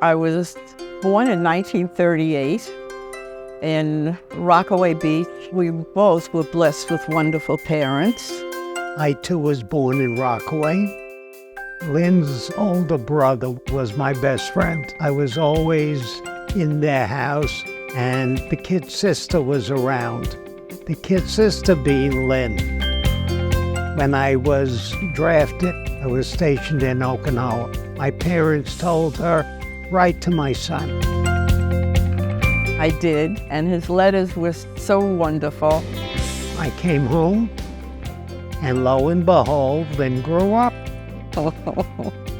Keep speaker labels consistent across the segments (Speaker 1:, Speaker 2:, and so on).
Speaker 1: I was born in 1938 in Rockaway Beach. We both were blessed with wonderful parents.
Speaker 2: I too was born in Rockaway. Lynn's older brother was my best friend. I was always in their house, and the kid sister was around. The kid sister being Lynn. When I was drafted, I was stationed in Okinawa. My parents told her, write to my son.
Speaker 1: I did, and his letters were so wonderful.
Speaker 2: I came home, and lo and behold, Lynn grew up.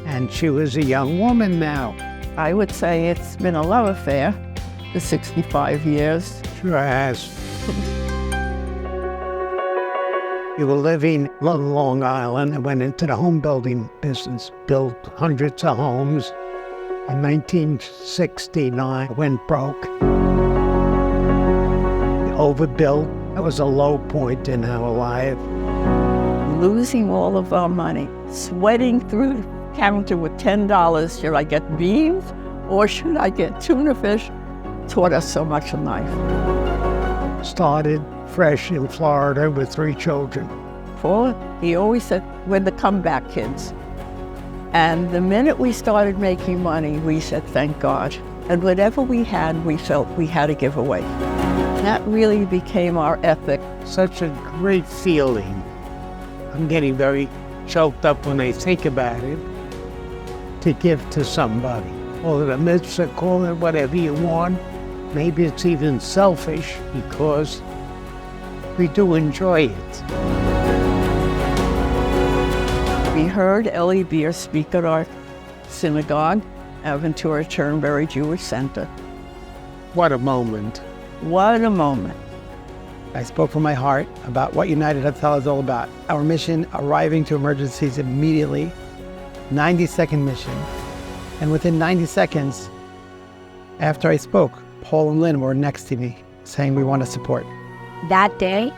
Speaker 2: And she was a young woman now.
Speaker 1: I would say it's been a love affair for 65 years.
Speaker 2: Sure has. You were living on Long Island and went into the home building business, built hundreds of homes. In 1969, went broke. Overbuilt. That was a low point in our life.
Speaker 1: Losing all of our money, sweating through the counter with $10. Should I get beans or should I get tuna fish? Taught us so much in life.
Speaker 2: Started fresh in Florida with 3 children.
Speaker 1: Paul, he always said, we're the comeback kids. And the minute we started making money, we said, thank God. And whatever we had, we felt we had to give away. That really became our ethic.
Speaker 2: Such a great feeling. I'm getting very choked up when I think about it. To give to somebody. Call it a mitzvah, call it whatever you want. Maybe it's even selfish because we do enjoy it.
Speaker 1: We heard Ellie Beer speak at our synagogue, Aventura Turnberry Jewish Center.
Speaker 2: What a moment.
Speaker 1: What a moment.
Speaker 3: I spoke from my heart about what United Hatzalah is all about. Our mission, arriving to emergencies immediately, 90-second mission. And within 90 seconds, after I spoke, Paul and Lynn were next to me, saying we want to support.
Speaker 4: That day,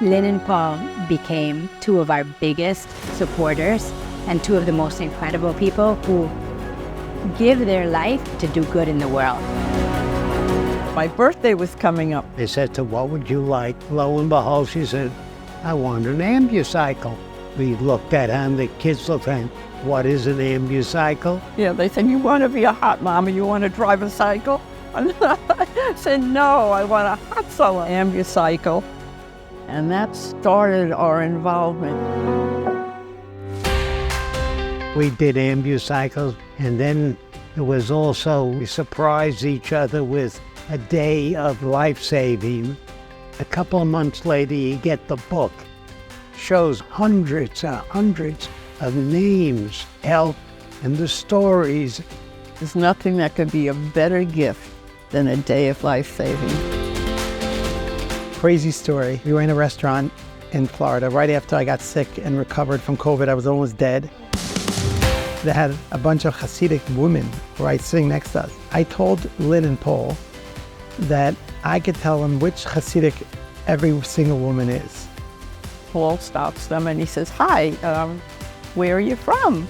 Speaker 4: Lynn and Paul became 2 of our biggest supporters and 2 of the most incredible people who give their life to do good in the world.
Speaker 1: My birthday was coming up.
Speaker 2: They said to, what would you like? Lo and behold, she said, I want an ambucycle. We looked at her and the kids looked at her. What is an ambucycle?
Speaker 1: Yeah, they said, you want to be a hot mama, you want to drive a cycle? I said, no, I want a Hatzalah ambucycle. And that started our involvement.
Speaker 2: We did ambucycles, and then there was also, we surprised each other with a day of life-saving. A couple of months later, you get the book. Shows hundreds and hundreds of names, help, and the stories.
Speaker 1: There's nothing that could be a better gift than a day of life-saving.
Speaker 3: Crazy story. We were in a restaurant in Florida right after I got sick and recovered from COVID. I was almost dead. They had a bunch of Hasidic women right sitting next to us. I told Lynn and Paul that I could tell them which Hasidic every single woman is.
Speaker 1: Paul stops them and he says, hi, where are you from?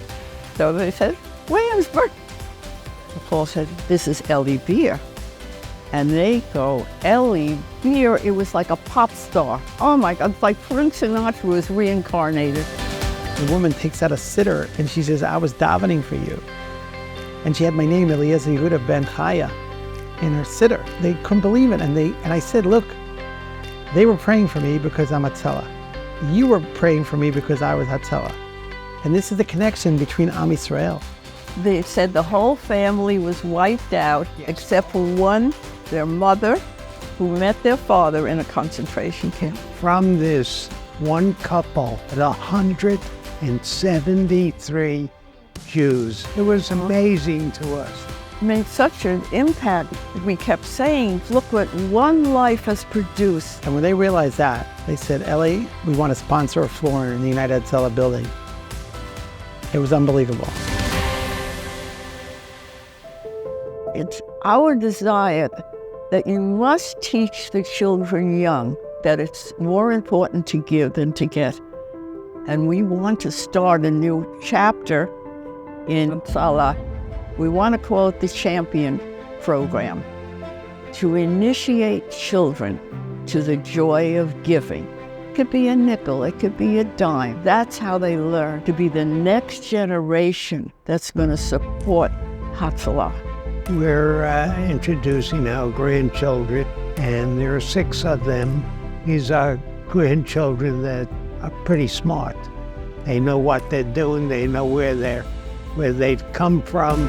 Speaker 1: So they said, Williamsburg. And Paul said, this is Ellie Beer. And they go, Ellie Beer, it was like a pop star. Oh my God, it's like Frank Sinatra was reincarnated.
Speaker 3: The woman takes out a siddur and she says, I was davening for you. And she had my name, Eliezer Yehuda Ben Chaya, in her siddur. They couldn't believe it. And I said, look, they were praying for me because I'm Hatzalah. You were praying for me because I was Hatzalah. And this is the connection between Am Yisrael.
Speaker 1: They said the whole family was wiped out, except for one, their mother, who met their father in a concentration camp.
Speaker 2: From this one couple, 173 Jews. It was amazing to us.
Speaker 1: It made such an impact. We kept saying, look what one life has produced.
Speaker 3: And when they realized that, they said, Ellie, we want to sponsor a floor in the United Hatzalah building. It was unbelievable.
Speaker 1: It's our desire that you must teach the children young that it's more important to give than to get. And we want to start a new chapter in Hatzalah We want to call it the Champion Program, to initiate children to the joy of giving. It could be a nickel, it could be a dime. That's how they learn to be the next generation that's going to support Hatzalah.
Speaker 2: We're introducing our grandchildren, and there are 6 of them. These are grandchildren that are pretty smart. They know what they're doing, they know where they've come from.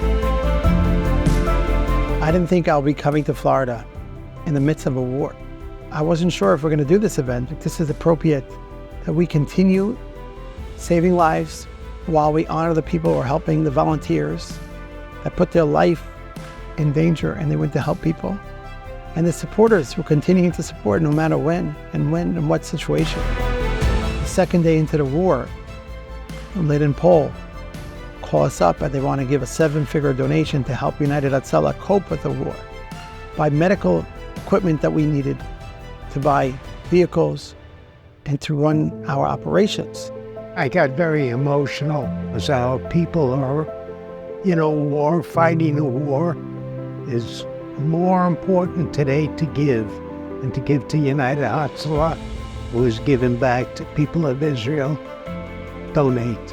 Speaker 3: I didn't think I'll be coming to Florida in the midst of a war. I wasn't sure if we're going to do this event, but this is appropriate that we continue saving lives while we honor the people who are helping, the volunteers that put their life in danger and they went to help people, and the supporters who are continuing to support no matter when and what situation. The second day into the war, Leight and Paul call us up and they want to give a 7-figure donation to help United Hatzalah cope with the war, buy medical equipment that we needed, to buy vehicles, and to run our operations.
Speaker 2: I got very emotional as our people are, war, fighting a war is more important today to give and to give to United Hatzalah, who is giving back to people of Israel. Donate.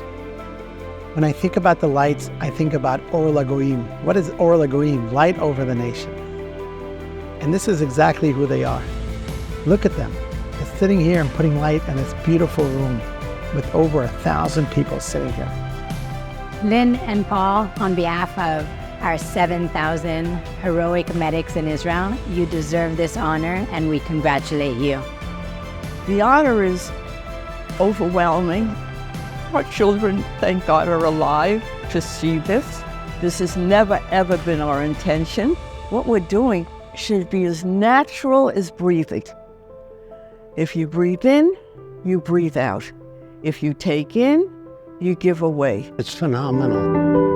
Speaker 3: When I think about the lights, I think about Or Lagoim. What is Or Lagoim? Light over the nation. And this is exactly who they are. Look at them. They're sitting here and putting light in this beautiful room with over 1,000 people sitting here.
Speaker 4: Lynn and Paul, on behalf of our 7,000 heroic medics in Israel, you deserve this honor and we congratulate you.
Speaker 1: The honor is overwhelming. Our children, thank God, are alive to see this. This has never, ever been our intention. What we're doing should be as natural as breathing. If you breathe in, you breathe out. If you take in, you give away.
Speaker 2: It's phenomenal.